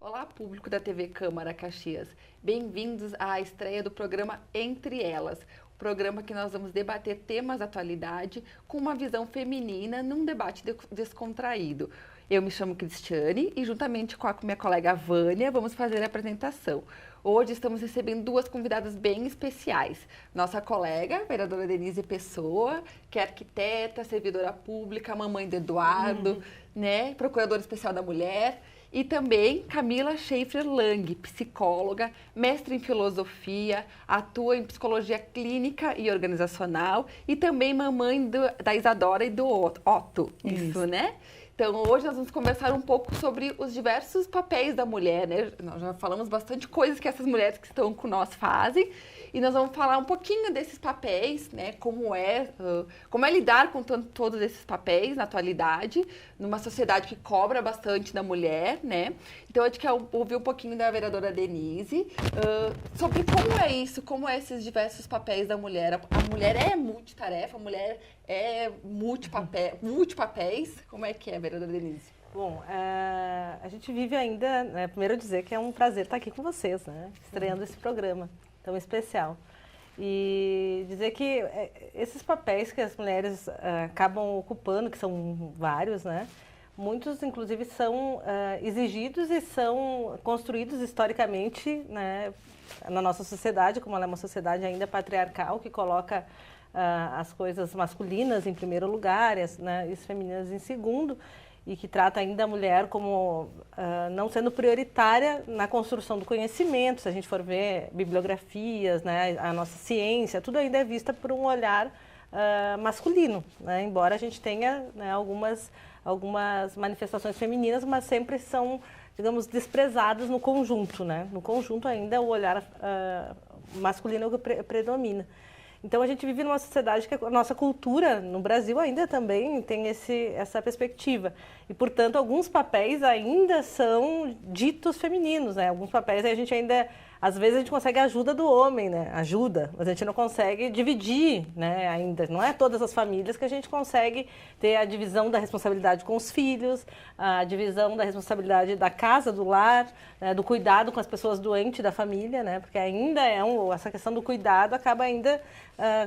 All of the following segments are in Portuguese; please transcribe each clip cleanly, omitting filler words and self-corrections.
Olá, público da TV Câmara Caxias. Bem-vindos à estreia do programa Entre Elas, o programa que nós vamos debater temas da atualidade com uma visão feminina num debate descontraído. Eu me chamo Cristiane e, juntamente com a minha colega Vânia, vamos fazer a apresentação. Hoje estamos recebendo duas convidadas bem especiais. Nossa colega, a vereadora Denise Pessoa, que é arquiteta, servidora pública, mamãe do Eduardo, né, procuradora especial da mulher. E também Camila Schaefer Lang, psicóloga, mestre em filosofia, atua em psicologia clínica e organizacional e também mamãe da Isadora e do Otto. Isso, né? Então, hoje nós vamos conversar um pouco sobre os diversos papéis da mulher, né? Nós já falamos bastante coisas que essas mulheres que estão com nós fazem. E nós vamos falar um pouquinho desses papéis, né? Como é lidar com todos esses papéis na atualidade, numa sociedade que cobra bastante da mulher, né? Então, a gente quer ouvir um pouquinho da vereadora Denise sobre como é isso, como é esses diversos papéis da mulher. A mulher é multitarefa, a mulher é multipapéis. Como é que é, vereadora Denise? Bom, a gente vive ainda, né, primeiro dizer que é um prazer estar aqui com vocês, né? Estreando esse programa tão especial. E dizer que esses papéis que as mulheres acabam ocupando, que são vários, né? Muitos, inclusive, são exigidos e são construídos historicamente, né, na nossa sociedade, como ela é uma sociedade ainda patriarcal, que coloca as coisas masculinas em primeiro lugar, e as femininas em segundo, e que trata ainda a mulher como não sendo prioritária na construção do conhecimento. Se a gente for ver bibliografias, né, a nossa ciência, tudo ainda é vista por um olhar masculino, né, embora a gente tenha, né, algumas manifestações femininas, mas sempre são, digamos, desprezadas no conjunto, né? No conjunto ainda o olhar masculino é o que predomina. Então, a gente vive numa sociedade que a nossa cultura no Brasil ainda também tem essa perspectiva. E, portanto, alguns papéis ainda são ditos femininos, né? Alguns papéis a gente ainda... Às vezes a gente consegue a ajuda do homem, né? Ajuda, mas a gente não consegue dividir, né? Ainda. Não é todas as famílias que a gente consegue ter a divisão da responsabilidade com os filhos, a divisão da responsabilidade da casa, do lar, né? Do cuidado com as pessoas doentes da família, né? Porque ainda essa questão do cuidado acaba ainda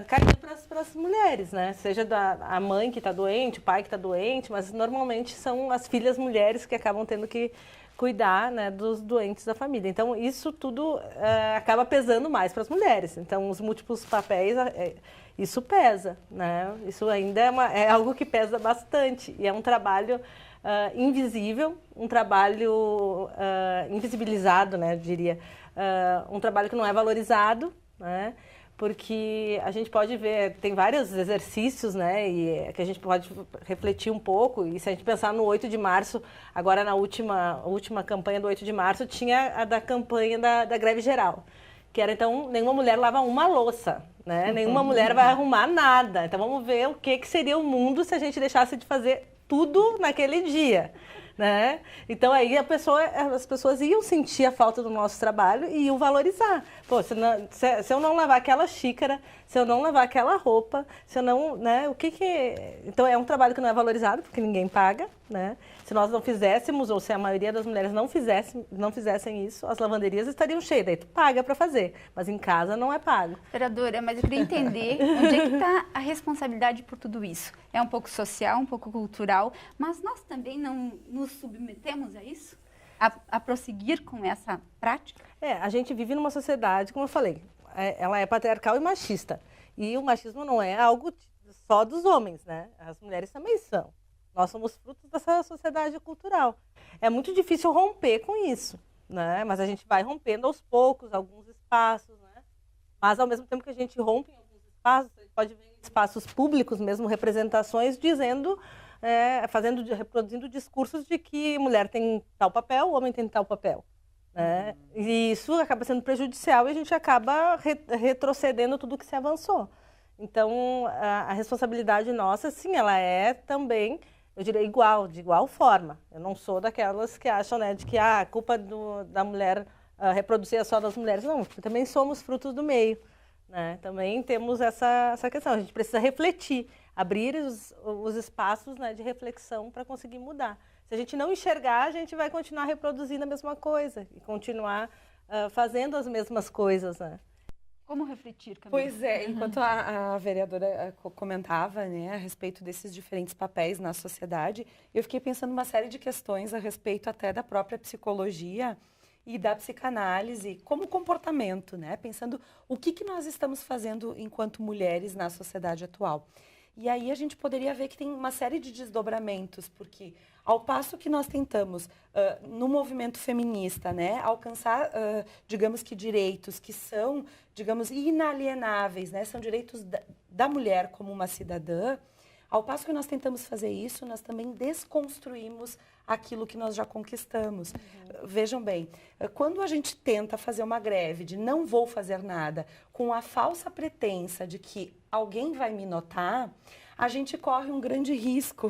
caindo para as mulheres, né? Seja a mãe que está doente, o pai que está doente, mas normalmente são as filhas mulheres que acabam tendo que cuidar, né, dos doentes da família. Então, isso tudo acaba pesando mais para as mulheres. Então, os múltiplos papéis, isso pesa, né? Isso ainda é algo que pesa bastante. E é um trabalho invisível, um trabalho invisibilizado, né, eu diria. Um trabalho que não é valorizado, né? Porque a gente pode ver, tem vários exercícios, né, e que a gente pode refletir um pouco, e se a gente pensar no 8 de março, agora na última campanha do 8 de março, tinha a da campanha da greve geral, que era, então, nenhuma mulher lava uma louça, né, nenhuma mulher vai arrumar nada. Então, vamos ver o que seria o mundo se a gente deixasse de fazer tudo naquele dia, né? Então aí as pessoas iam sentir a falta do nosso trabalho e iam valorizar. Pô, se eu não lavar aquela xícara, se eu não lavar aquela roupa, se eu não, né? Então é um trabalho que não é valorizado porque ninguém paga, né? Se nós não fizéssemos, ou se a maioria das mulheres não fizessem isso, as lavanderias estariam cheias. Daí tu paga para fazer, mas em casa não é pago. Vereadora, mas eu queria entender onde é que está a responsabilidade por tudo isso. É um pouco social, um pouco cultural, mas nós também não nos submetemos a isso? A prosseguir com essa prática? A gente vive numa sociedade, como eu falei, ela é patriarcal e machista. E o machismo não é algo só dos homens, né? As mulheres também são. Nós somos frutos dessa sociedade cultural. É muito difícil romper com isso, né? Mas a gente vai rompendo aos poucos, alguns espaços, né? Mas ao mesmo tempo que a gente rompe em alguns espaços, a gente pode ver em espaços públicos mesmo, representações dizendo, reproduzindo discursos de que mulher tem tal papel, homem tem tal papel, né? E isso acaba sendo prejudicial e a gente acaba retrocedendo tudo que se avançou. Então, a responsabilidade nossa, sim, ela é também, eu diria, de igual forma. Eu não sou daquelas que acham, né, de que a culpa da mulher reproduzir é só das mulheres. Não, também somos frutos do meio, né? Também temos essa questão. A gente precisa refletir, abrir os espaços, né, de reflexão para conseguir mudar. Se a gente não enxergar, a gente vai continuar reproduzindo a mesma coisa e continuar fazendo as mesmas coisas, né? Como refletir, Camila? Pois é, enquanto a vereadora comentava, né, a respeito desses diferentes papéis na sociedade, eu fiquei pensando uma série de questões a respeito até da própria psicologia e da psicanálise como comportamento, né? Pensando o que nós estamos fazendo enquanto mulheres na sociedade atual. E aí a gente poderia ver que tem uma série de desdobramentos, porque ao passo que nós tentamos, no movimento feminista, né, alcançar, digamos que direitos que são, digamos, inalienáveis, né, são direitos da mulher como uma cidadã, ao passo que nós tentamos fazer isso, nós também desconstruímos aquilo que nós já conquistamos. Vejam bem, quando a gente tenta fazer uma greve de não vou fazer nada, com a falsa pretensa de que alguém vai me notar, a gente corre um grande risco,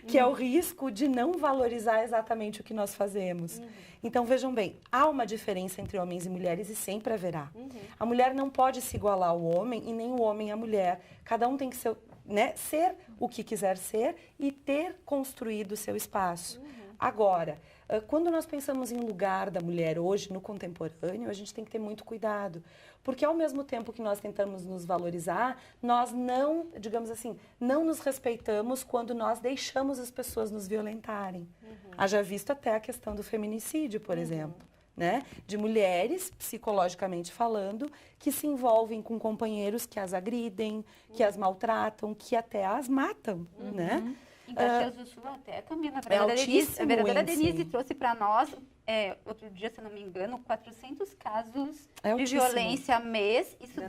que é o risco de não valorizar exatamente o que nós fazemos. Então, vejam bem, há uma diferença entre homens e mulheres e sempre haverá. A mulher não pode se igualar ao homem e nem o homem à mulher. Cada um tem que ser, né, ser o que quiser ser e ter construído o seu espaço. Agora, quando nós pensamos em lugar da mulher hoje, no contemporâneo, a gente tem que ter muito cuidado. Porque ao mesmo tempo que nós tentamos nos valorizar, nós não, digamos assim, não nos respeitamos quando nós deixamos as pessoas nos violentarem. Haja visto até a questão do feminicídio, por exemplo. Né? De mulheres, psicologicamente falando, que se envolvem com companheiros que as agridem, que as maltratam, que até as matam, né? Em Caxias do Sul até, Camila, a vereadora Denise trouxe para nós, outro dia, se eu não me engano, 400 casos de violência mês. Isso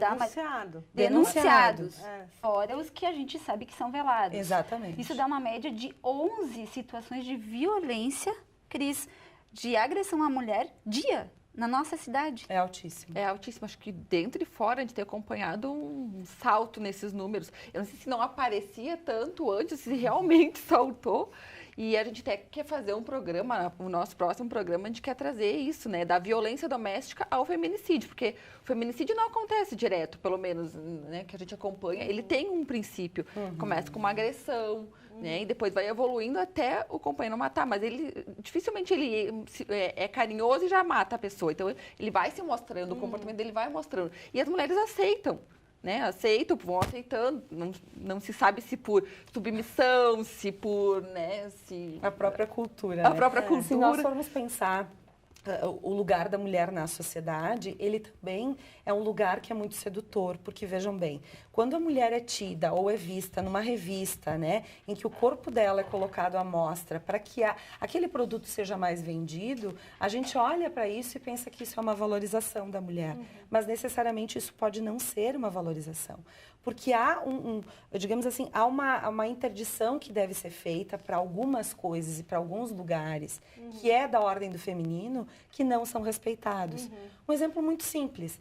denunciados. Fora os que a gente sabe que são velados. Exatamente. Isso dá uma média de 11 situações de violência, Cris, de agressão à mulher, dia, na nossa cidade. É altíssimo. É altíssimo. Acho que dentro e fora a gente tem acompanhado um salto nesses números. Eu não sei se não aparecia tanto antes, se realmente saltou. E a gente até quer fazer um programa, o nosso próximo programa, a gente quer trazer isso, né? Da violência doméstica ao feminicídio. Porque o feminicídio não acontece direto, pelo menos, né? Que a gente acompanha. Ele tem um princípio. Começa com uma agressão, né? E depois vai evoluindo até o companheiro matar. Mas ele, dificilmente ele é carinhoso e já mata a pessoa. Então, ele vai se mostrando, o comportamento dele vai mostrando. E as mulheres aceitam. Né, aceitam, vão aceitando, não se sabe se por submissão, se por, né, se... A própria cultura, A né? própria cultura. Se nós formos pensar o lugar da mulher na sociedade, ele também é um lugar que é muito sedutor, porque vejam bem, quando a mulher é tida ou é vista numa revista, né, em que o corpo dela é colocado à mostra para que aquele produto seja mais vendido, a gente olha para isso e pensa que isso é uma valorização da mulher, mas necessariamente isso pode não ser uma valorização, porque há digamos assim, há uma interdição que deve ser feita para algumas coisas e para alguns lugares, que é da ordem do feminino, que não são respeitados. Um exemplo muito simples,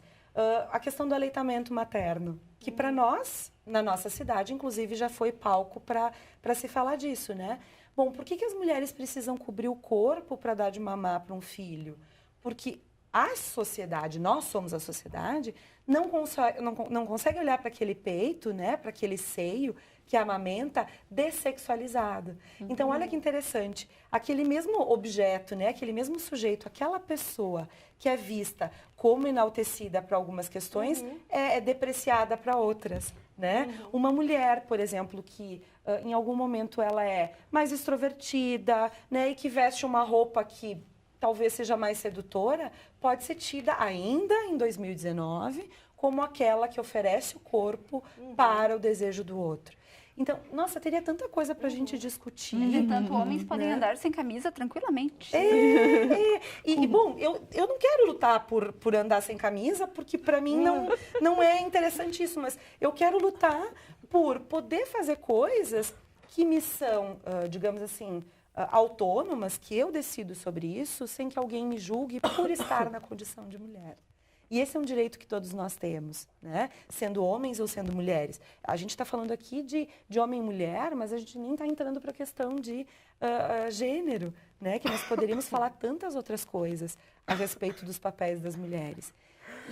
a questão do aleitamento materno, que para nós, na nossa cidade, inclusive, já foi palco para se falar disso, né? Bom, por que as mulheres precisam cobrir o corpo para dar de mamar para um filho? Porque a sociedade, nós somos a sociedade, não consegue olhar para aquele peito, né, para aquele seio que amamenta dessexualizado. Então, olha que interessante, aquele mesmo objeto, né, aquele mesmo sujeito, aquela pessoa que é vista como enaltecida para algumas questões, é depreciada para outras. Né? Uma mulher, por exemplo, que em algum momento ela é mais extrovertida, né, e que veste uma roupa que talvez seja mais sedutora, pode ser tida ainda em 2019 como aquela que oferece o corpo para o desejo do outro. Então, nossa, teria tanta coisa para a gente discutir. Entretanto, homens podem andar sem camisa tranquilamente. Bom, eu não quero lutar por andar sem camisa, porque para mim não é interessante isso, mas eu quero lutar por poder fazer coisas que me são, digamos assim, autônomas, que eu decido sobre isso, sem que alguém me julgue por estar na condição de mulher. E esse é um direito que todos nós temos, né? Sendo homens ou sendo mulheres. A gente está falando aqui de homem e mulher, mas a gente nem está entrando para a questão de gênero, né? Que nós poderíamos falar tantas outras coisas a respeito dos papéis das mulheres.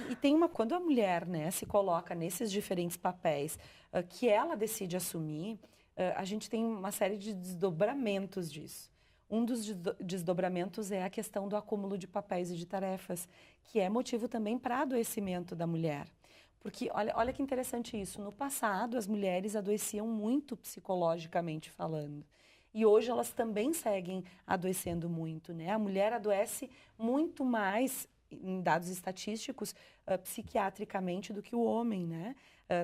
E tem quando a mulher, né, se coloca nesses diferentes papéis que ela decide assumir, a gente tem uma série de desdobramentos disso. um dos desdobramentos é a questão do acúmulo de papéis e de tarefas, que é motivo também para adoecimento da mulher. Porque, olha que interessante isso, no passado as mulheres adoeciam muito psicologicamente falando. E hoje elas também seguem adoecendo muito, né? A mulher adoece muito mais, em dados estatísticos, psiquiatricamente do que o homem, né?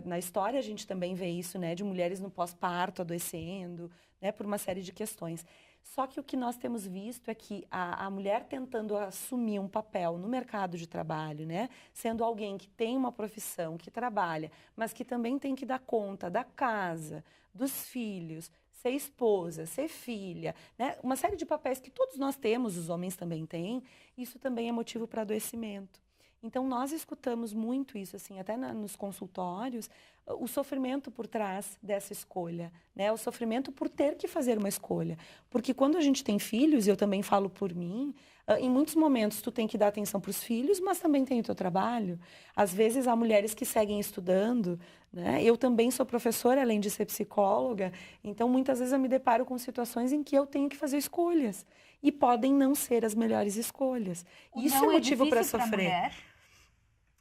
Na história a gente também vê isso, né? De mulheres no pós-parto adoecendo, né? Por uma série de questões. Só que o que nós temos visto é que a mulher tentando assumir um papel no mercado de trabalho, né? Sendo alguém que tem uma profissão, que trabalha, mas que também tem que dar conta da casa, dos filhos, ser esposa, ser filha, né? Uma série de papéis que todos nós temos, os homens também têm, isso também é motivo para adoecimento. Então, nós escutamos muito isso, assim, até nos consultórios, o sofrimento por trás dessa escolha, né? O sofrimento por ter que fazer uma escolha. Porque quando a gente tem filhos, e eu também falo por mim, em muitos momentos tu tem que dar atenção para os filhos, mas também tem o teu trabalho. Às vezes há mulheres que seguem estudando, né? Eu também sou professora, além de ser psicóloga, então muitas vezes eu me deparo com situações em que eu tenho que fazer escolhas. E podem não ser as melhores escolhas. Isso é motivo para sofrer.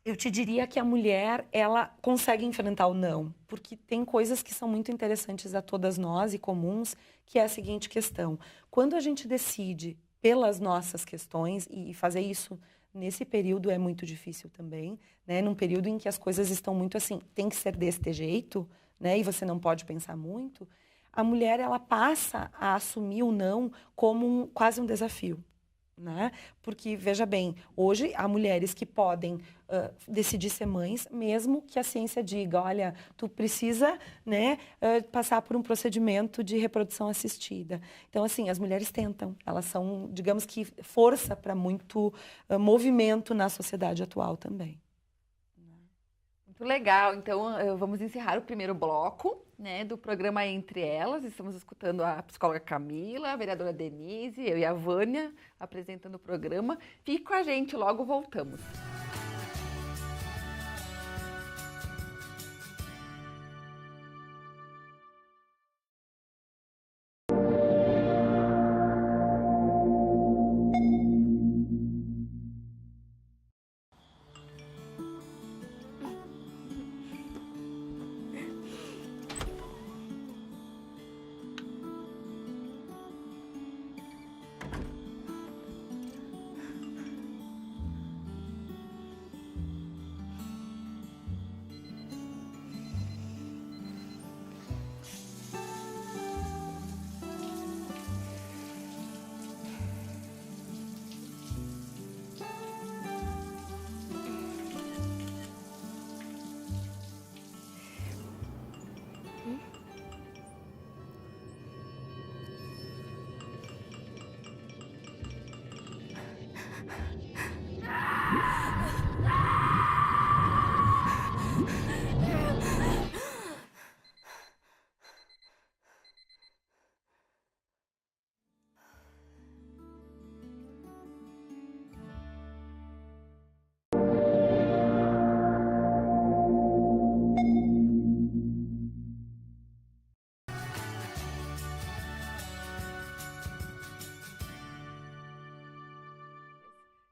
Eu te diria que a mulher, ela consegue enfrentar o não, porque tem coisas que são muito interessantes a todas nós e comuns, que é a seguinte questão. Quando a gente decide pelas nossas questões, e fazer isso nesse período é muito difícil também, né? Num período em que as coisas estão muito assim, tem que ser deste jeito, né? E você não pode pensar muito, a mulher, ela passa a assumir o não como quase um desafio. Né? Porque, veja bem, hoje há mulheres que podem decidir ser mães, mesmo que a ciência diga, olha, tu precisa, né, passar por um procedimento de reprodução assistida. Então, assim, as mulheres tentam, elas são, digamos que, força para muito movimento na sociedade atual também. Muito legal. Então, vamos encerrar o primeiro bloco, né, do programa Entre Elas. Estamos escutando a psicóloga Camila, a vereadora Denise, eu e a Vânia apresentando o programa. Fique com a gente, logo voltamos.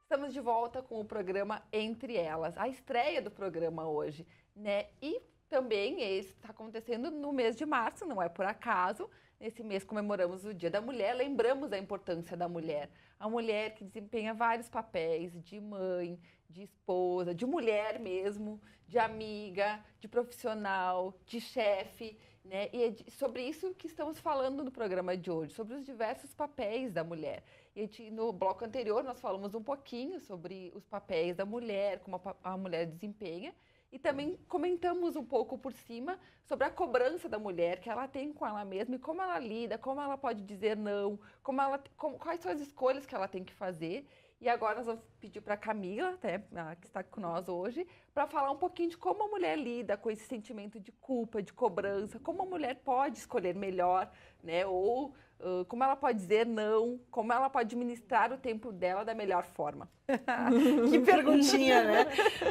Estamos de volta com o programa Entre Elas, a estreia do programa hoje, né? E também está acontecendo no mês de março, não é por acaso. Nesse mês comemoramos o Dia da Mulher, lembramos a importância da mulher. A mulher que desempenha vários papéis de mãe, de esposa, de mulher mesmo, de amiga, de profissional, de chefe, né? E é sobre isso que estamos falando no programa de hoje, sobre os diversos papéis da mulher. E no bloco anterior nós falamos um pouquinho sobre os papéis da mulher, como a mulher desempenha, e também comentamos um pouco por cima sobre a cobrança da mulher que ela tem com ela mesma e como ela lida, como ela pode dizer não, quais são as escolhas que ela tem que fazer. E agora nós vamos pedir para a Camila, né, que está com nós hoje, para falar um pouquinho de como a mulher lida com esse sentimento de culpa, de cobrança, como a mulher pode escolher melhor, né, ou como ela pode dizer não, como ela pode administrar o tempo dela da melhor forma. Que perguntinha, né?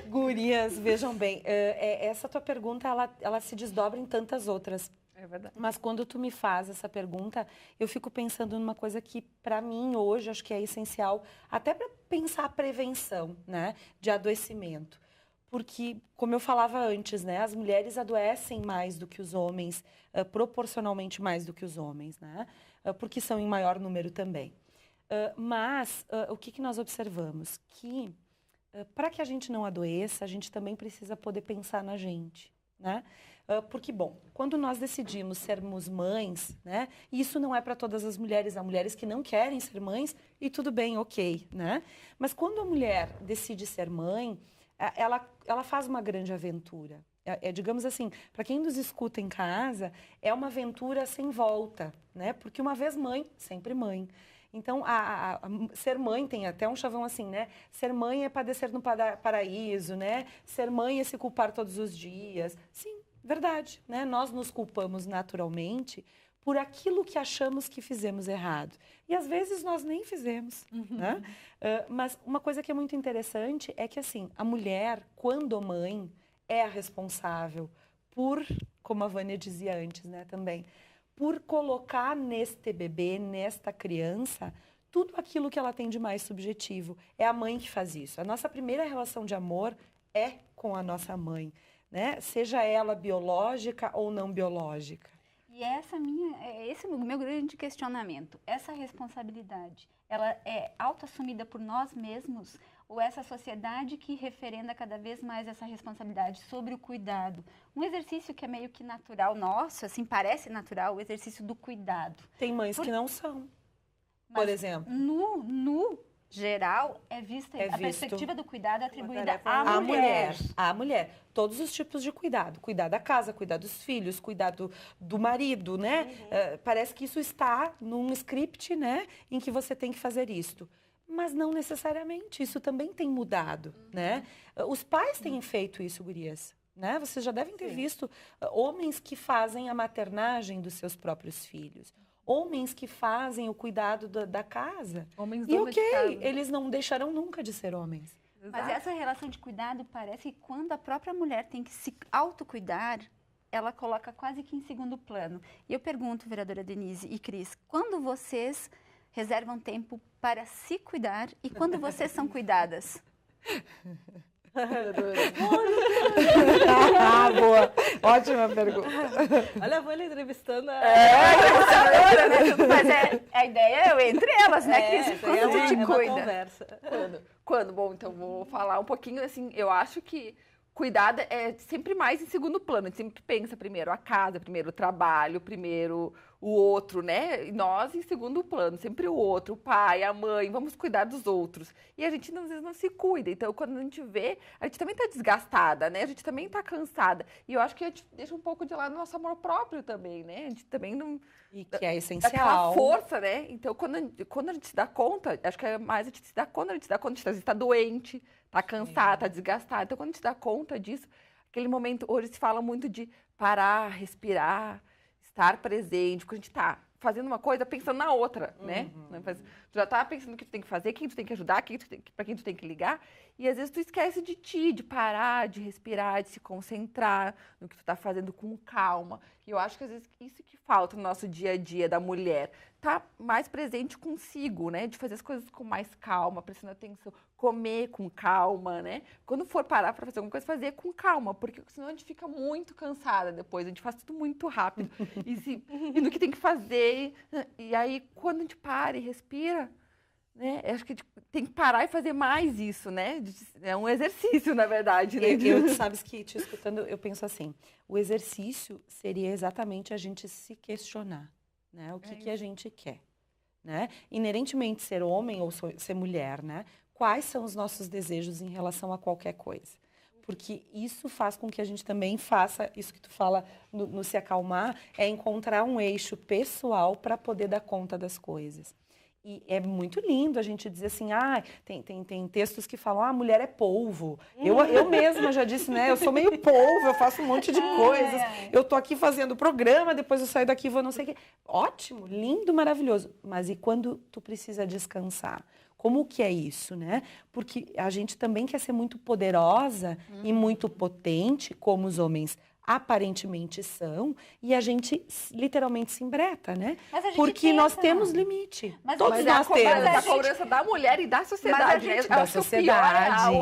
Gurias, vejam bem, essa tua pergunta, ela se desdobra em tantas outras É verdade. Mas quando tu me faz essa pergunta, eu fico pensando numa coisa que, para mim, hoje, acho que é essencial, até para pensar a prevenção, né, de adoecimento. Porque, como eu falava antes, né, as mulheres adoecem mais do que os homens, proporcionalmente mais do que os homens, né, porque são em maior número também. Mas o que nós observamos? Que, para que a gente não adoeça, a gente também precisa poder pensar na gente, né? Porque, bom, quando nós decidimos sermos mães, né? E isso não é para todas as mulheres, há mulheres que não querem ser mães e tudo bem, ok, né? Mas quando a mulher decide ser mãe, ela faz uma grande aventura. Digamos assim, para quem nos escuta em casa, é uma aventura sem volta, né? Porque uma vez mãe, sempre mãe. Então, ser mãe tem até um chavão assim, né? Ser mãe é padecer no paraíso, né? Ser mãe é se culpar todos os dias. Sim, verdade, né? Nós nos culpamos naturalmente por aquilo que achamos que fizemos errado. E às vezes nós nem fizemos, né? Mas uma coisa que é muito interessante é que, assim, a mulher, quando mãe, é a responsável por, como a Vânia dizia antes, né, também, por colocar neste bebê, nesta criança, tudo aquilo que ela tem de mais subjetivo. É a mãe que faz isso. A nossa primeira relação de amor é com a nossa mãe, né? Seja ela biológica ou não biológica. E esse é o meu grande questionamento. Essa responsabilidade, ela é autoassumida por nós mesmos ou essa sociedade que referenda cada vez mais essa responsabilidade sobre o cuidado? Um exercício que é meio que natural nosso, assim, parece natural, o exercício do cuidado. Tem mães que não são, por exemplo. No geral, a perspectiva do cuidado é atribuída à mulher. À mulher. Todos os tipos de cuidado. Cuidar da casa, cuidar dos filhos, cuidar do marido, né? Parece que isso está num script, né? Em que você tem que fazer isto. Mas não necessariamente. Isso também tem mudado, né? Os pais têm feito isso, gurias. Né? Vocês já devem ter visto homens que fazem a maternagem dos seus próprios filhos. Homens que fazem o cuidado da casa. Homens e ok, eles não deixarão nunca de ser homens. Mas essa relação de cuidado parece que quando a própria mulher tem que se autocuidar, ela coloca quase que em segundo plano. E eu pergunto, vereadora Denise e Cris, quando vocês reservam tempo para se cuidar e quando vocês são cuidadas? Boa, ótima pergunta. Olha a Vânia entrevistando Mas a ideia é entre elas, né, Cris? Quando tu te cuida? Conversa. Quando? Bom, então vou falar um pouquinho, assim, eu acho que cuidado é sempre mais em segundo plano. A gente sempre pensa primeiro a casa, primeiro o trabalho, primeiro o outro, né? E nós em segundo plano, sempre o outro, o pai, a mãe, vamos cuidar dos outros. E a gente às vezes não se cuida. Então, quando a gente vê, a gente também tá desgastada, né? A gente também tá cansada. E eu acho que a gente deixa um pouco de lado o nosso amor próprio também, né? A gente também não... E que é essencial. Aquela força, né? Então, quando a gente se dá conta, acho que é mais a gente se dá conta, a gente se dá conta, a gente às vezes tá doente, tá cansada, tá desgastada. Então, quando a gente dá conta disso, aquele momento, hoje se fala muito de parar, respirar, estar presente, porque a gente tá fazendo uma coisa pensando na outra, né? Tu já tá pensando o que tu tem que fazer, quem tu tem que ajudar, para quem tu tem que ligar, e às vezes tu esquece de ti, de parar, de respirar, de se concentrar no que tu tá fazendo com calma. E eu acho que às vezes isso que falta no nosso dia a dia da mulher, tá mais presente consigo, né? De fazer as coisas com mais calma, prestando atenção, comer com calma, né? Quando for parar para fazer alguma coisa, fazer com calma, porque senão a gente fica muito cansada depois, a gente faz tudo muito rápido. E no que tem que fazer, e aí quando a gente para e respira, né? Acho que tem que parar e fazer mais isso, né? É um exercício, na verdade, né? Sabes que, te escutando, eu penso assim, o exercício seria exatamente a gente se questionar, né? O que a gente quer, né? Inerentemente ser homem ou ser mulher, né? Quais são os nossos desejos em relação a qualquer coisa? Porque isso faz com que a gente também faça, isso que tu fala no se acalmar, é encontrar um eixo pessoal para poder dar conta das coisas. E é muito lindo a gente dizer assim, tem textos que falam, a mulher é polvo. Eu mesma já disse, né, eu sou meio polvo, eu faço um monte de coisas, eu tô aqui fazendo o programa, depois eu saio daqui e vou não sei o quê. Ótimo, lindo, maravilhoso. Mas e quando tu precisa descansar? Como que é isso, né? Porque a gente também quer ser muito poderosa e muito potente, como os homens aparentemente são, e a gente literalmente se embreta, né? Mas a gente Porque tenta, nós temos não. limite. Mas Todos Mas é a nós cobrança, temos. a cobrança da mulher e da sociedade, Mas a né? gente- Eu Da acho que o pior é sociedade.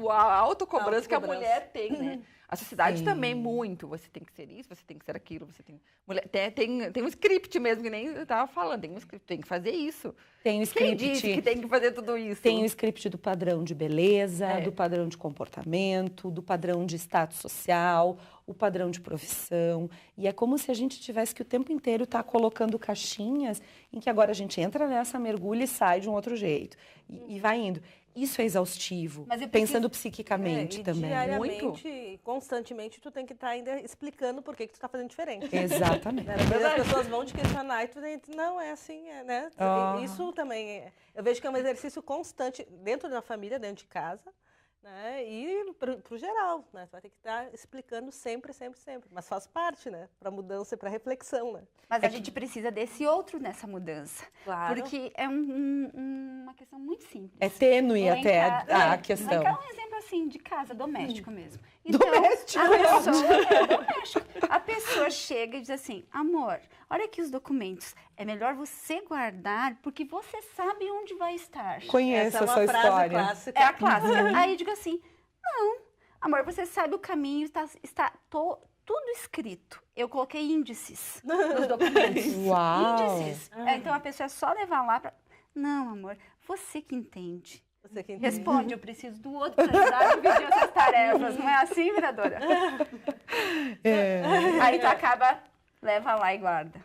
a autocobrança que a Autocobrança. mulher tem, né? A sociedade Sim. também muito. Você tem que ser isso, você tem que ser aquilo, você tem... Mulher, tem um script mesmo, que nem eu estava falando. Tem um script, tem que fazer isso. Tem o Quem script. disse que tem que fazer tudo isso? Tem o script do padrão de beleza, É. do padrão de comportamento, do padrão de status social, o padrão de profissão. E é como se a gente tivesse que o tempo inteiro estar colocando caixinhas em que agora a gente entra nessa, mergulha e sai de um outro jeito. E vai indo. Isso é exaustivo, Mas eu pensando preciso- psiquicamente e também. diariamente, Muito. e constantemente, tu tem que estar ainda explicando por que tu está fazendo diferente. Exatamente. Né? Às vezes as pessoas vão te questionar e tu diz, não, é assim, né? Ah. Isso também, eu vejo que é um exercício constante dentro da família, dentro de casa, né? E pro geral, né? Tu vai ter que estar explicando sempre, sempre, sempre. Mas faz parte, né? Para mudança e para reflexão, né? Mas a gente precisa desse outro nessa mudança. Claro. Porque é uma questão muito simples. É tênue Vou até encar- a questão. Vou um exemplo assim, de casa, doméstico mesmo. Então, Doméstico, a pessoa, doméstico. A pessoa chega e diz assim, amor, olha aqui os documentos. É melhor você guardar, porque você sabe onde vai estar. Conheço Essa é essa uma frase história. clássica. É a clássica. Aí eu digo assim, não, amor, você sabe o caminho, está tudo escrito. Eu coloquei índices nos documentos. Uau! Índices. Então a pessoa é só levar lá para... Não, amor, você que entende. Você que entende. Responde, eu preciso do outro para ajudar a dividir essas tarefas. Não é assim, vereadora? É. Aí tu acaba, leva lá e guarda.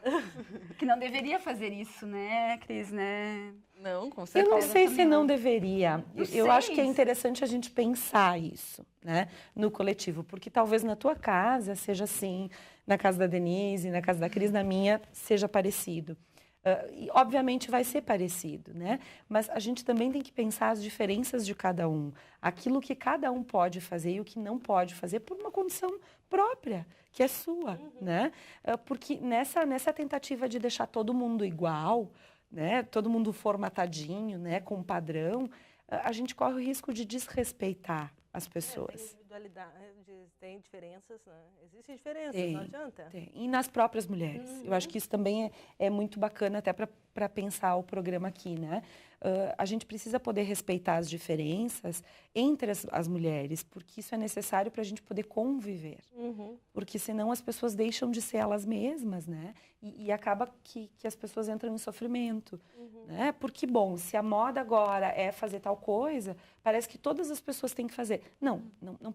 Que não deveria fazer isso, né, Cris, né? Não, com Eu certeza. não sei se também não não. deveria. Não Eu acho que é sei. interessante a gente pensar isso, né, no coletivo, porque talvez na tua casa seja assim, na casa da Denise, na casa da Cris, na minha, seja parecido. E obviamente vai ser parecido, né? Mas a gente também tem que pensar as diferenças de cada um, aquilo que cada um pode fazer e o que não pode fazer por uma condição própria, que é sua, né? Porque nessa tentativa de deixar todo mundo igual, né? Todo mundo formatadinho, né? Com um padrão, a gente corre o risco de desrespeitar as Tem pessoas. individualidade, tem diferenças, né? Existem diferenças, Tem, não adianta. tem. E nas próprias mulheres. Eu acho que isso também é muito bacana até para pensar o programa aqui, né? A gente precisa poder respeitar as diferenças entre as mulheres, porque isso é necessário para a gente poder conviver. Porque senão as pessoas deixam de ser elas mesmas, né? E acaba que as pessoas entram em sofrimento, né? Porque, bom, se a moda agora é fazer tal coisa, parece que todas as pessoas têm que fazer. Não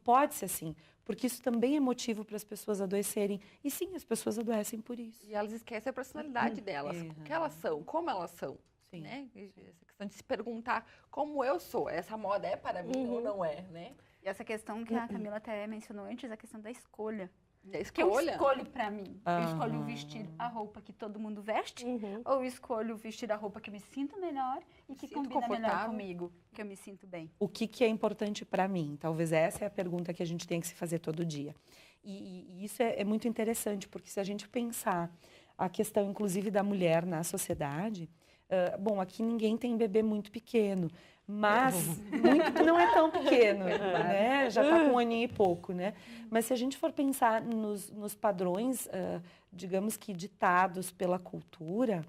pode ser assim, porque isso também é motivo para as pessoas adoecerem. E sim, as pessoas adoecem por isso. E elas esquecem a personalidade delas, o que elas são, como elas são. Sim. Né? Essa questão de se perguntar como eu sou, essa moda é para mim ou não é, né? E essa questão que a Camila até mencionou antes, a questão da escolha. Da Que eu escolha. escolho pra mim. Eu escolho vestir a roupa que todo mundo veste, ou eu escolho vestir a roupa que eu me sinto melhor e que Sinto combina melhor confortável. comigo, que eu me sinto bem. O que é importante para mim? Talvez essa é a pergunta que a gente tem que se fazer todo dia. E isso é muito interessante, porque se a gente pensar a questão, inclusive, da mulher na sociedade, bom, aqui ninguém tem bebê muito pequeno, mas não é tão pequeno, né? Já está com 1 aninho e pouco, né? Mas se a gente for pensar nos padrões, digamos que ditados pela cultura,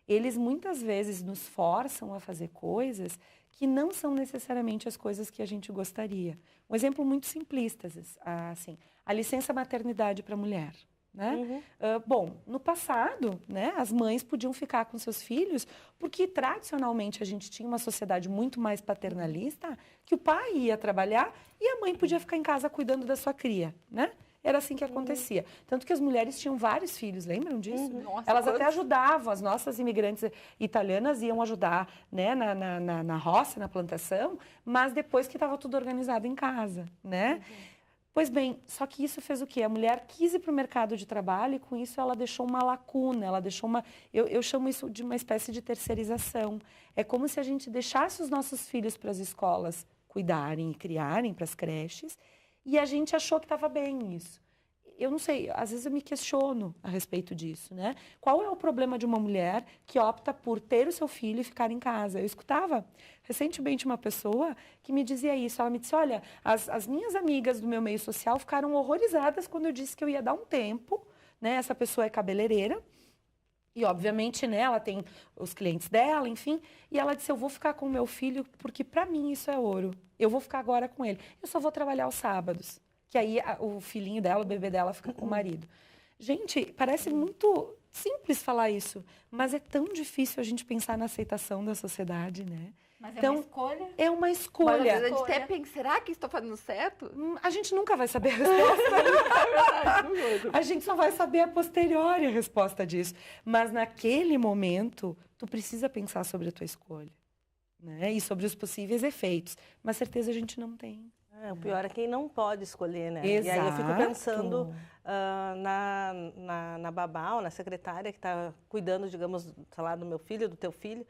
eles muitas vezes nos forçam a fazer coisas que não são necessariamente as coisas que a gente gostaria. Um exemplo muito simplista, assim, a licença maternidade para a mulher. Né? Bom, no passado, né, as mães podiam ficar com seus filhos porque tradicionalmente a gente tinha uma sociedade muito mais paternalista, que o pai ia trabalhar e a mãe podia ficar em casa cuidando da sua cria, né? Era assim que acontecia. Tanto que as mulheres tinham vários filhos, lembram disso? Nossa, Elas até quantos? ajudavam, as nossas imigrantes italianas iam ajudar, né, na roça, na plantação, mas depois que estava tudo organizado em casa, né? Pois bem, só que isso fez o quê? A mulher quis ir para o mercado de trabalho e com isso ela deixou uma lacuna, ela deixou uma... Eu chamo isso de uma espécie de terceirização. É como se a gente deixasse os nossos filhos para as escolas cuidarem e criarem, para as creches, e a gente achou que estava bem isso. eu não sei, às vezes eu me questiono a respeito disso, né? Qual é o problema de uma mulher que opta por ter o seu filho e ficar em casa? Eu escutava recentemente uma pessoa que me dizia isso. Ela me disse, olha, as minhas amigas do meu meio social ficaram horrorizadas quando eu disse que eu ia dar um tempo, né? Essa pessoa é cabeleireira. E, obviamente, né, ela tem os clientes dela, enfim. E ela disse, eu vou ficar com o meu filho porque, para mim, isso é ouro. Eu vou ficar agora com ele. Eu só vou trabalhar aos sábados. Que aí o filhinho dela, o bebê dela, fica com o marido. Gente, parece muito simples falar isso. Mas é tão difícil a gente pensar na aceitação da sociedade, né? Mas então, é uma escolha. É uma Mas escolha. às vezes a gente até pensa, será que estou fazendo certo? A gente nunca vai saber a resposta. A gente só vai saber a posteriori a resposta disso. Mas naquele momento, tu precisa pensar sobre a tua escolha, né? E sobre os possíveis efeitos. Mas certeza a gente não tem. O pior é quem não pode escolher, né? Exato. E aí eu fico pensando na babá ou na secretária que está cuidando, digamos, sei lá, do meu filho, do teu filho,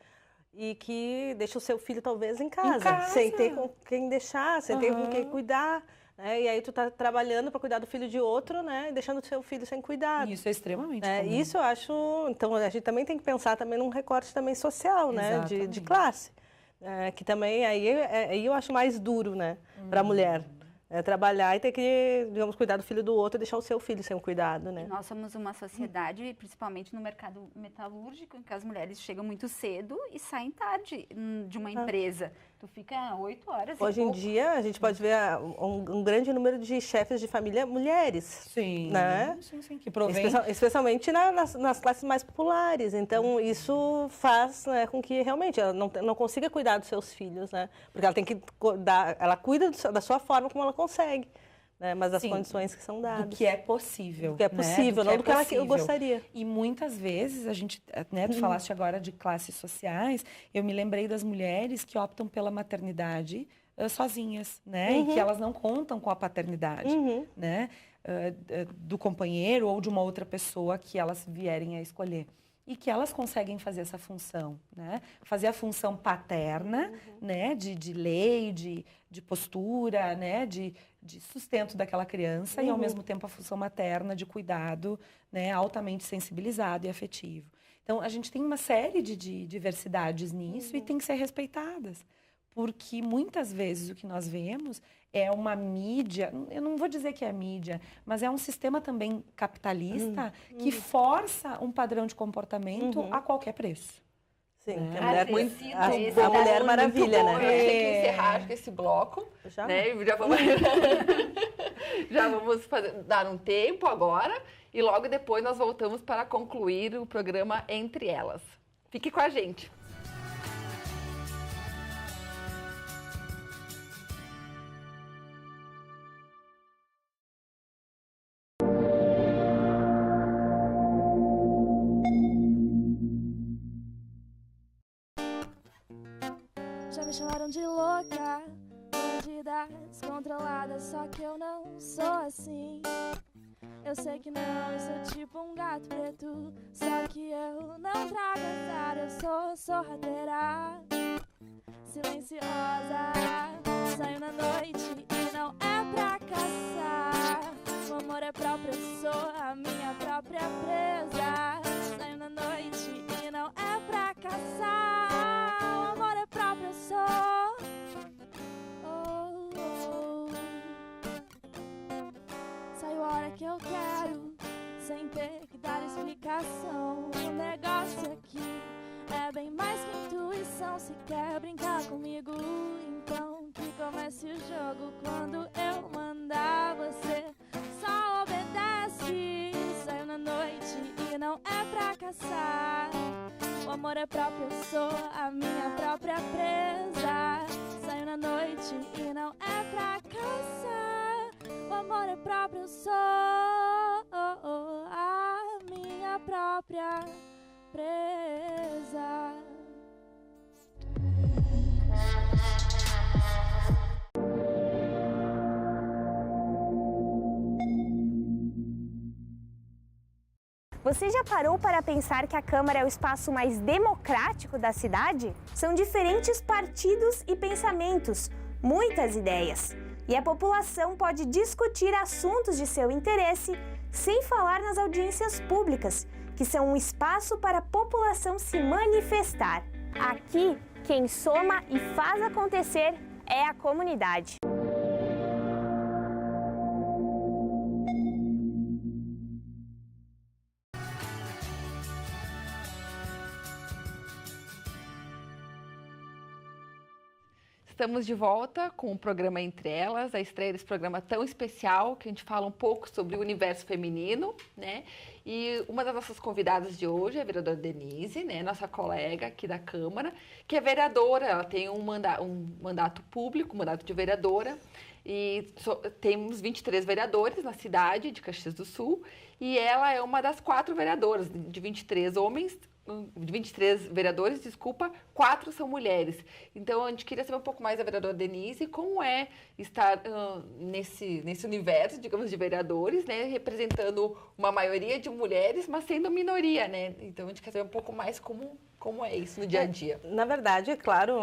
e que deixa o seu filho talvez em casa. Sem ter com quem deixar, sem ter com quem cuidar. Né? E aí tu tá trabalhando para cuidar do filho de outro, né? E deixando o seu filho sem cuidado. Isso é extremamente comum. Isso eu acho... Então a gente também tem que pensar também num recorte também social, né? De classe. Que também aí eu acho mais duro, né? Para a mulher. Trabalhar e ter que, digamos, cuidar do filho do outro e deixar o seu filho sem cuidado, né? Nós somos uma sociedade, principalmente no mercado metalúrgico, em que as mulheres chegam muito cedo e saem tarde de uma empresa. Tu fica 8 horas. Hoje em dia, a gente pode ver um grande número de chefes de família mulheres. Sim, né? sim, que provém... Especialmente nas classes mais populares. Então, isso faz, né, com que realmente ela não consiga cuidar dos seus filhos, né? Porque ela tem que ela cuida da sua forma como ela consegue, né? Mas das condições que são dadas. Do que é possível. Do que é possível, não do que ela gostaria. E muitas vezes, a gente, né, tu falaste agora de classes sociais, eu me lembrei das mulheres que optam pela maternidade sozinhas, né? E que elas não contam com a paternidade, né? Do companheiro ou de uma outra pessoa que elas vierem a escolher. E que elas conseguem fazer essa função, né? Fazer a função paterna, né? De lei, de postura, né? De sustento daquela criança e, ao mesmo tempo, a função materna de cuidado, né? Altamente sensibilizado e afetivo. Então, a gente tem uma série de diversidades nisso e tem que ser respeitadas. Porque, muitas vezes, o que nós vemos é uma mídia, eu não vou dizer que é mídia, mas é um sistema também capitalista que força um padrão de comportamento a qualquer preço. Sim, a Mulher Maravilha, né? A gente tem que encerrar esse bloco, já? Né? Já vamos dar um tempo agora e logo depois nós voltamos para concluir o programa Entre Elas. Fique com a gente. Já me chamaram de louca, bandida, descontrolada, só que eu não sou assim. Eu sei que não, eu sou tipo um gato preto, só que eu não trago azar, eu sou sorrateira, silenciosa, saio na noite e não é pra caçar. O amor é próprio, eu sou a minha própria presa. Saio na noite e não é pra caçar. O amor é próprio, eu sou. Saio a hora que eu quero, sem ter que dar explicação. O negócio aqui é bem mais que intuição. Se quer brincar comigo, então que comece o jogo. Quando eu mandar, você só obedece. Saio na noite e não é pra caçar. O amor é próprio, eu sou a minha própria presa. Saio na noite e não é pra caçar. O amor é próprio, eu sou a minha própria presa. Você já parou para pensar que a Câmara é o espaço mais democrático da cidade? São diferentes partidos e pensamentos, muitas ideias. E a população pode discutir assuntos de seu interesse Sem falar nas audiências públicas, que são um espaço para a população se manifestar. Aqui, quem soma e faz acontecer é a comunidade. Estamos de volta com o programa Entre Elas, a estreia desse programa tão especial, que a gente fala um pouco sobre o universo feminino, né? E uma das nossas convidadas de hoje é a vereadora Denise, né? Nossa colega aqui da Câmara, que é vereadora, ela tem um mandato público, um mandato de vereadora, e temos 23 vereadores na cidade de Caxias do Sul, e ela é uma das 4 vereadoras, de 23 homens, de 23 vereadores, 4 são mulheres. Então, a gente queria saber um pouco mais da vereadora Denise, como é estar nesse universo, digamos, de vereadores, né, representando uma maioria de mulheres, mas sendo minoria, né? Então, a gente quer saber um pouco mais como é isso no dia a dia. Na verdade, é claro,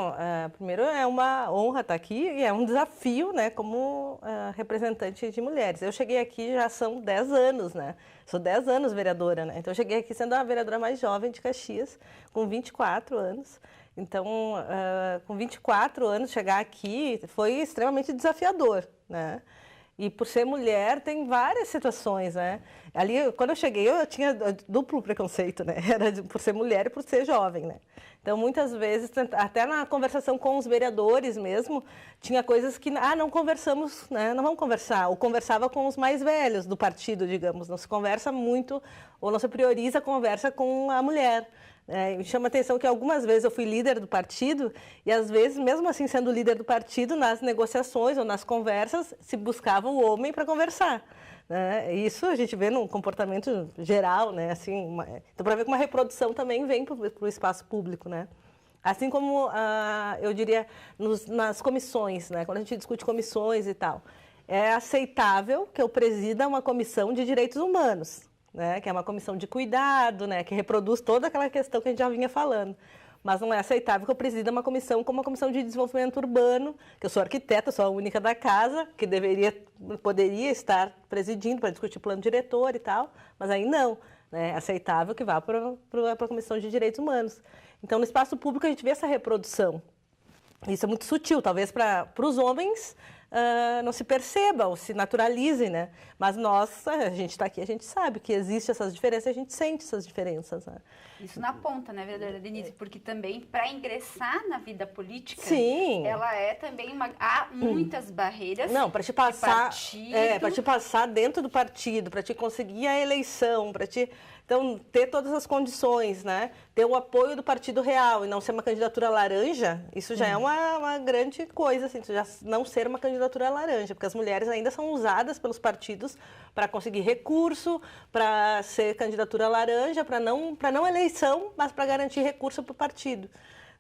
primeiro é uma honra estar aqui e é um desafio, né, como representante de mulheres. Eu cheguei aqui já são 10 anos, né? Sou 10 anos vereadora, né? Então, eu cheguei aqui sendo a vereadora mais jovem de Caxias, com 24 anos. Então, com 24 anos, chegar aqui foi extremamente desafiador, né? E por ser mulher, tem várias situações, né? Ali, quando eu cheguei, eu tinha duplo preconceito, né? Era por ser mulher e por ser jovem, né? Então, muitas vezes, até na conversação com os vereadores mesmo, tinha coisas que, não conversamos, né? Não vamos conversar. Ou conversava com os mais velhos do partido, digamos. Não se conversa muito, ou não se prioriza a conversa com a mulher. Me chama a atenção que algumas vezes eu fui líder do partido e, às vezes, mesmo assim sendo líder do partido, nas negociações ou nas conversas, se buscava o homem para conversar. Né? Isso a gente vê no comportamento geral, né? Assim, então, para ver que uma reprodução também vem para o espaço público, né? Assim como, eu diria, nas comissões, né? Quando a gente discute comissões e tal, é aceitável que eu presida uma comissão de direitos humanos, né, que é uma comissão de cuidado, né, que reproduz toda aquela questão que a gente já vinha falando. Mas não é aceitável que eu presida uma comissão como a Comissão de Desenvolvimento Urbano, que eu sou arquiteta, sou a única da casa, que poderia estar presidindo para discutir plano diretor e tal, mas aí não. Né, é aceitável que vá para a Comissão de Direitos Humanos. Então, no espaço público, a gente vê essa reprodução. Isso é muito sutil, talvez para os homens não se perceba ou se naturalize, né? Mas a gente está aqui, a gente sabe que existem essas diferenças, a gente sente essas diferenças. Né? Isso na ponta, né, vereadora Denise? Porque também, para ingressar na vida política, sim, ela é também há muitas barreiras. Não, para te passar, para te passar dentro do partido, para te conseguir a eleição, para te então ter todas as condições, né? Ter o apoio do Partido Real e não ser uma candidatura laranja, isso já é uma grande coisa, assim, já não ser uma candidatura laranja, porque as mulheres ainda são usadas pelos partidos para conseguir recurso, para ser candidatura laranja, para não eleição, mas para garantir recurso para o partido.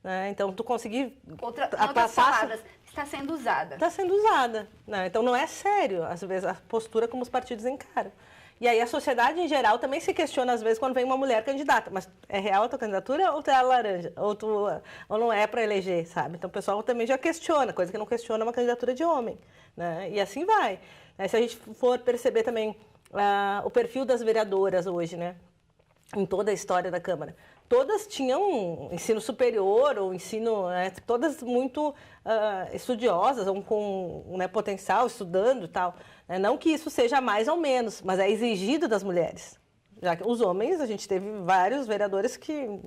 Né? Então, tu conseguir outras palavras, está sendo usada. Está sendo usada. Né? Então, não é sério, às vezes, a postura como os partidos encaram. E aí a sociedade em geral também se questiona, às vezes, quando vem uma mulher candidata. Mas é real a tua candidatura ou tu é laranja? Ou não é para eleger, sabe? Então o pessoal também já questiona, coisa que não questiona uma candidatura de homem. Né? E assim vai. Se a gente for perceber também o perfil das vereadoras hoje, né? Em toda a história da Câmara, todas tinham ensino superior ou ensino, todas muito estudiosas, ou com potencial, estudando e tal. Não que isso seja mais ou menos, mas é exigido das mulheres. Já que os homens, a gente teve vários vereadores que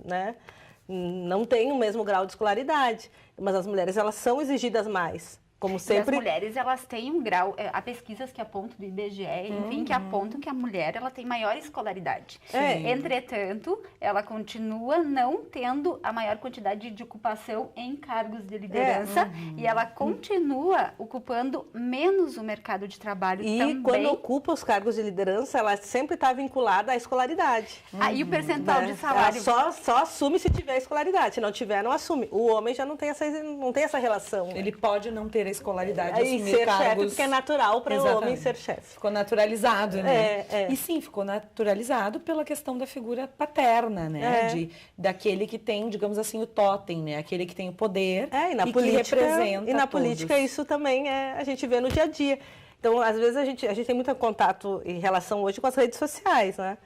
não têm o mesmo grau de escolaridade, mas as mulheres elas são exigidas mais. Como sempre... E as mulheres, elas têm um grau, há pesquisas que apontam do IBGE, enfim, que apontam que a mulher, ela tem maior escolaridade. Entretanto, ela continua não tendo a maior quantidade de ocupação em cargos de liderança e ela continua ocupando menos o mercado de trabalho também. E quando ocupa os cargos de liderança, ela sempre está vinculada à escolaridade. E o percentual de salário... Ela só assume se tiver escolaridade, se não tiver, não assume. O homem já não tem essa relação. Ele pode não ter escolaridade, assumir ser cargos... chefe, porque é natural para o homem ser chefe. Ficou naturalizado, né? E sim, ficou naturalizado pela questão da figura paterna, né? Daquele que tem, digamos assim, o totem, né? Aquele que tem o poder e na política, que representa E na todos. Política isso também a gente vê no dia a dia. Então, às vezes, a gente tem muito contato em relação hoje com as redes sociais, né?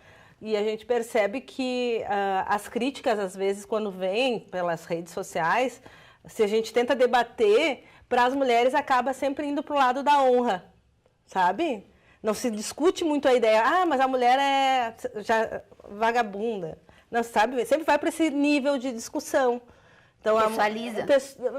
E a gente percebe que as críticas, às vezes, quando vêm pelas redes sociais, se a gente tenta debater, para as mulheres acaba sempre indo para o lado da honra, sabe? Não se discute muito a ideia, mas a mulher é já vagabunda. Não, sabe? Sempre vai para esse nível de discussão. Então, Pessoaliza.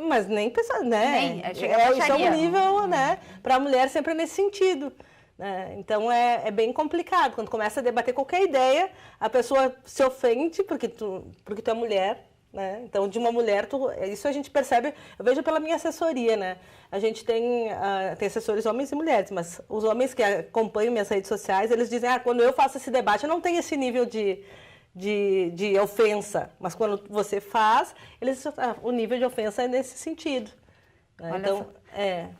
Mas nem pessoal, né? Nem, chega a isso é um nível, né? Para a mulher sempre nesse sentido. Né? Então, é bem complicado. Quando começa a debater qualquer ideia, a pessoa se ofende porque tu é mulher. Né? Então, de uma mulher, isso a gente percebe, eu vejo pela minha assessoria, né? A gente tem assessores homens e mulheres, mas os homens que acompanham minhas redes sociais, eles dizem, quando eu faço esse debate, eu não tenho esse nível de ofensa, mas quando você faz, o nível de ofensa é nesse sentido. Olha então, só.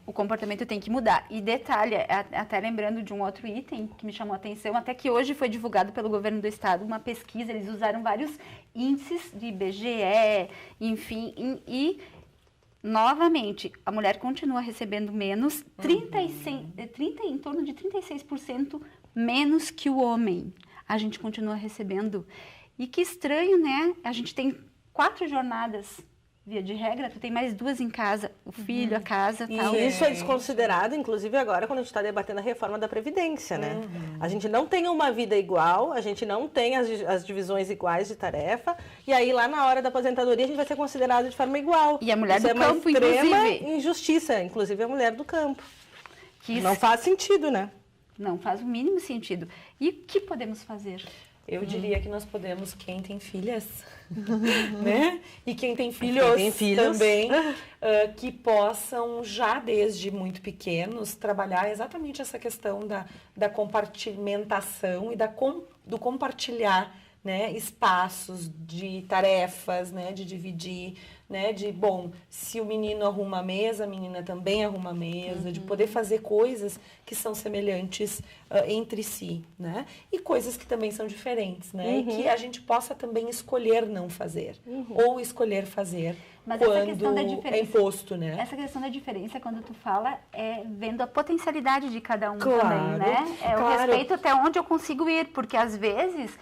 O comportamento tem que mudar. E detalhe, até lembrando de um outro item que me chamou a atenção, até que hoje foi divulgado pelo governo do estado uma pesquisa, eles usaram vários índices de IBGE, enfim, e novamente, a mulher continua recebendo menos, em torno de 36% menos que o homem. A gente continua recebendo. E que estranho, né? A gente tem 4 jornadas. Via de regra, tu tem mais 2 em casa, o filho, a casa, tal. E isso é desconsiderado, inclusive agora, quando a gente está debatendo a reforma da Previdência, né? A gente não tem uma vida igual, a gente não tem as divisões iguais de tarefa, e aí lá na hora da aposentadoria a gente vai ser considerado de forma igual. E a mulher do campo, inclusive. É uma inclusive. injustiça, inclusive a mulher do campo. Que não faz sentido, né? Não faz o mínimo sentido. E o que podemos fazer? Eu diria que nós podemos, quem tem filhas, né? E quem tem filhos também, que possam já desde muito pequenos trabalhar exatamente essa questão da compartimentação e do compartilhar, né, espaços de tarefas, né, de dividir, né, se o menino arruma a mesa, a menina também arruma a mesa, de poder fazer coisas que são semelhantes entre si, né, e coisas que também são diferentes, né, e que a gente possa também escolher não fazer, ou escolher fazer. Mas quando essa questão da diferença, é imposto, né? Essa questão da diferença, quando tu fala, é vendo a potencialidade de cada um claro, também, né? É o respeito até onde eu consigo ir, porque às vezes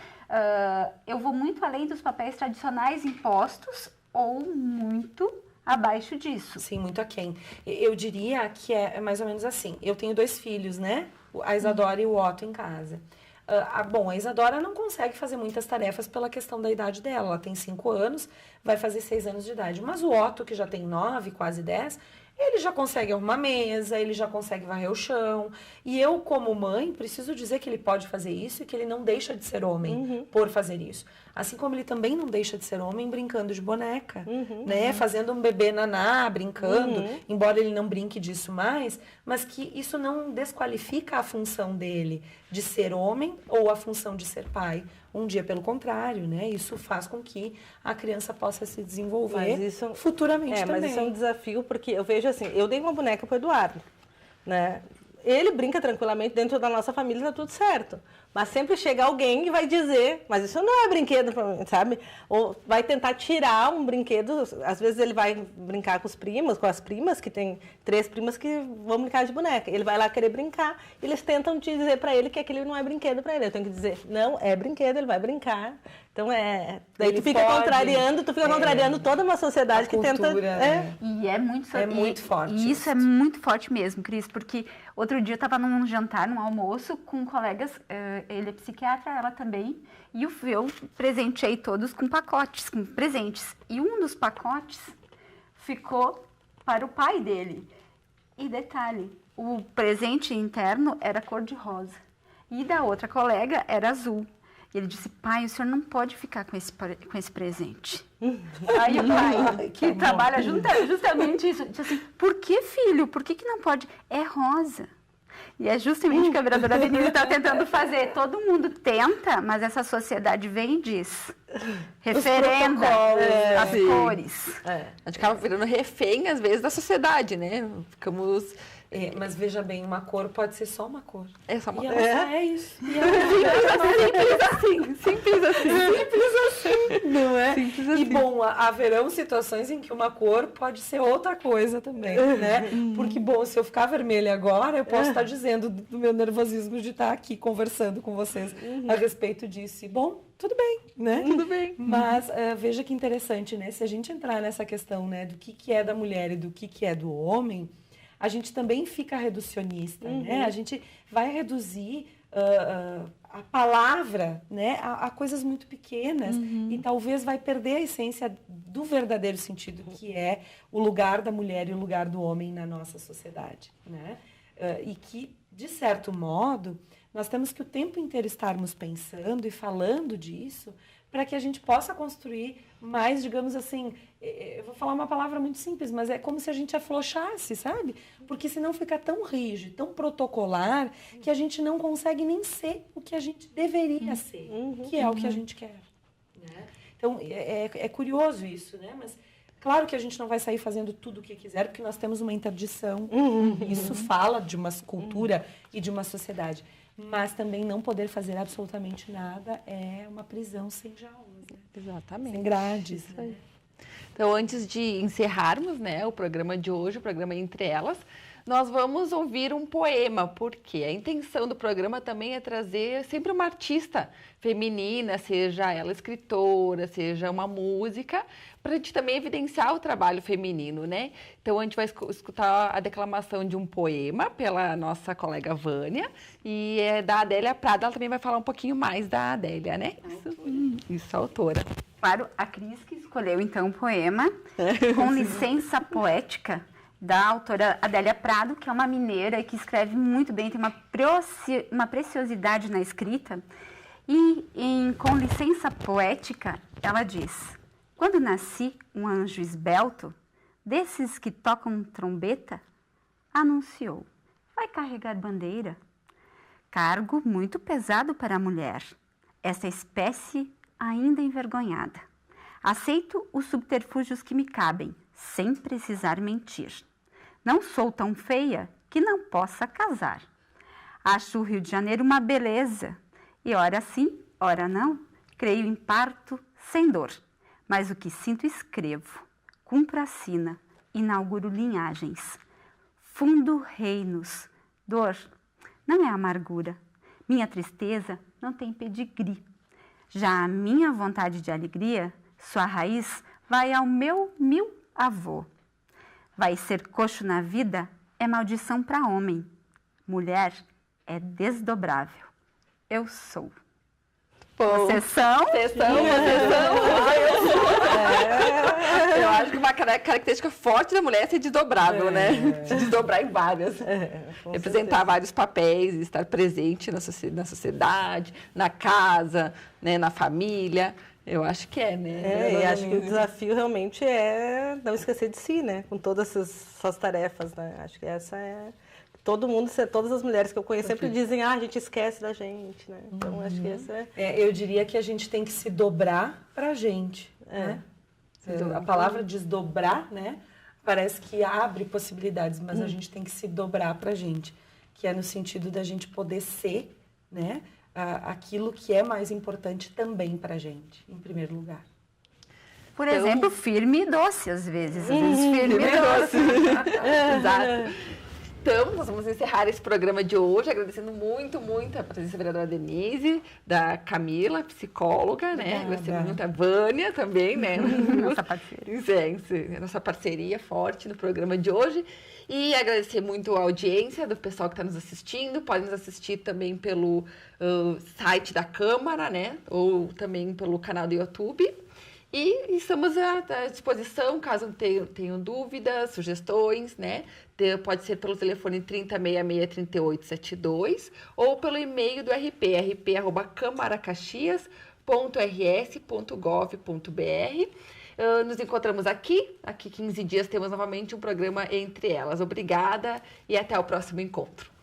eu vou muito além dos papéis tradicionais impostos ou muito abaixo disso. Sim, muito aquém. Eu diria que é mais ou menos assim. Eu tenho 2 filhos, né? A Isadora e o Otto em casa. A Isadora não consegue fazer muitas tarefas pela questão da idade dela. Ela tem 5 anos, vai fazer 6 anos de idade. Mas o Otto, que já tem 9, quase 10, ele já consegue arrumar mesa, ele já consegue varrer o chão. E eu, como mãe, preciso dizer que ele pode fazer isso e que ele não deixa de ser homem por fazer isso. Assim como ele também não deixa de ser homem brincando de boneca, né? Fazendo um bebê naná, brincando, embora ele não brinque disso mais, mas que isso não desqualifica a função dele de ser homem ou a função de ser pai. Um dia, pelo contrário, né? Isso faz com que a criança possa se desenvolver futuramente também. Mas isso é um desafio, porque eu vejo assim, eu dei uma boneca para o Eduardo, né? Ele brinca tranquilamente dentro da nossa família, tá tudo certo. Mas sempre chega alguém e vai dizer, mas isso não é brinquedo para mim, sabe? Ou vai tentar tirar um brinquedo, às vezes ele vai brincar com os primos, com as primas, que tem 3 primas que vão brincar de boneca. Ele vai lá querer brincar, e eles tentam dizer para ele que aquele não é brinquedo para ele. Eu tenho que dizer, não, é brinquedo, ele vai brincar. Então daí tu fica contrariando toda uma sociedade que tenta. E é muito É muito forte. E isso é muito forte mesmo, Cris, porque outro dia eu estava num jantar, num almoço, com colegas, ele é psiquiatra, ela também, e eu presenteei todos com pacotes, com presentes. E um dos pacotes ficou para o pai dele. E detalhe, o presente interno era cor-de-rosa. E da outra colega era azul. E ele disse, pai, o senhor não pode ficar com esse presente. Aí o pai, que trabalha justamente isso, disse assim, por que, filho? Por que não pode? É rosa. E é justamente o que a vereadora Denise está tentando fazer. Todo mundo tenta, mas essa sociedade vem e diz. Referenda as cores. A gente acaba virando refém, às vezes, da sociedade, né? Ficamos Mas veja bem, uma cor pode ser só uma cor. É só uma E cor. ela é isso. E Simples assim. não é? Simples E assim. bom, haverão situações em que uma cor pode ser outra coisa também, né? Porque, bom, se eu ficar vermelha agora, eu posso estar dizendo do meu nervosismo de estar aqui conversando com vocês a respeito disso. E, bom, tudo bem, né? Tudo bem. Mas veja que interessante, né? Se a gente entrar nessa questão, né, do que é da mulher e do que é do homem, a gente também fica reducionista, né? A gente vai reduzir a palavra, né, a coisas muito pequenas e talvez vai perder a essência do verdadeiro sentido, que é o lugar da mulher e o lugar do homem na nossa sociedade, né? E que, de certo modo, nós temos que o tempo inteiro estarmos pensando e falando disso para que a gente possa construir mais, digamos assim, eu vou falar uma palavra muito simples, mas é como se a gente afrouxasse, sabe? Porque senão fica tão rígido, tão protocolar, que a gente não consegue nem ser o que a gente deveria ser, que é o que a gente quer, né? Então, é curioso isso, né? Mas claro que a gente não vai sair fazendo tudo o que quiser, porque nós temos uma interdição. Isso fala de uma cultura e de uma sociedade. Mas também não poder fazer absolutamente nada é uma prisão sem jaulas, né? Exatamente. Sem grades. Né? Então, antes de encerrarmos, né, o programa de hoje, o programa Entre Elas, nós vamos ouvir um poema, porque a intenção do programa também é trazer sempre uma artista feminina, seja ela escritora, seja uma música, para a gente também evidenciar o trabalho feminino, né? Então, a gente vai escutar a declamação de um poema pela nossa colega Vânia, e é da Adélia Prado, ela também vai falar um pouquinho mais da Adélia, né? Isso, a autora. Claro, a Cris que escolheu, então, o poema Com Licença Poética, da autora Adélia Prado, que é uma mineira e que escreve muito bem, tem uma preciosidade na escrita. E Com Licença Poética, ela diz: quando nasci, um anjo esbelto, desses que tocam trombeta, anunciou: vai carregar bandeira. Cargo muito pesado para a mulher, essa espécie ainda envergonhada. Aceito os subterfúgios que me cabem, sem precisar mentir. Não sou tão feia que não possa casar. Acho o Rio de Janeiro uma beleza, e ora sim, ora não, creio em parto sem dor. Mas o que sinto escrevo, cumpro a sina, inauguro linhagens. Fundo reinos, dor não é amargura. Minha tristeza não tem pedigree. Já a minha vontade de alegria, sua raiz vai ao meu avô. Vai ser coxo na vida é maldição para homem. Mulher é desdobrável. Eu sou. Vocês são? Vocês são. Eu acho que uma característica forte da mulher é ser desdobrável, né? Se desdobrar em várias. Representar vários papéis, estar presente na sociedade, na casa, né, na família. Eu acho que é, né? E acho que o desafio realmente é não esquecer de si, né? Com todas essas tarefas, né? Acho que essa é... Todo mundo, todas as mulheres que eu conheço sempre dizem, a gente esquece da gente, né? Então, acho que essa é... Eu diria que a gente tem que se dobrar pra gente, né? A palavra desdobrar, né? Parece que abre possibilidades, mas a gente tem que se dobrar pra gente, que é no sentido da gente poder ser, né? Aquilo que é mais importante também pra gente, em primeiro lugar. Por exemplo, firme e doce, às vezes. Às vezes firme e doce. Exato. Então, nós vamos encerrar esse programa de hoje, agradecendo muito, muito a presença da vereadora Denise, da Camila, psicóloga, né? Agradecendo muito a Vânia também, né? Nossa parceira. Nossa parceria forte no programa de hoje. E agradecer muito a audiência do pessoal que está nos assistindo. Podem nos assistir também pelo site da Câmara, né? Ou também pelo canal do YouTube. E estamos à disposição, caso tenham dúvidas, sugestões, né? Pode ser pelo telefone 3066-3872 ou pelo e-mail do RP, rp@camaracaxias.rs.gov.br. Nos encontramos aqui. Daqui 15 dias temos novamente um programa Entre Elas. Obrigada e até o próximo encontro.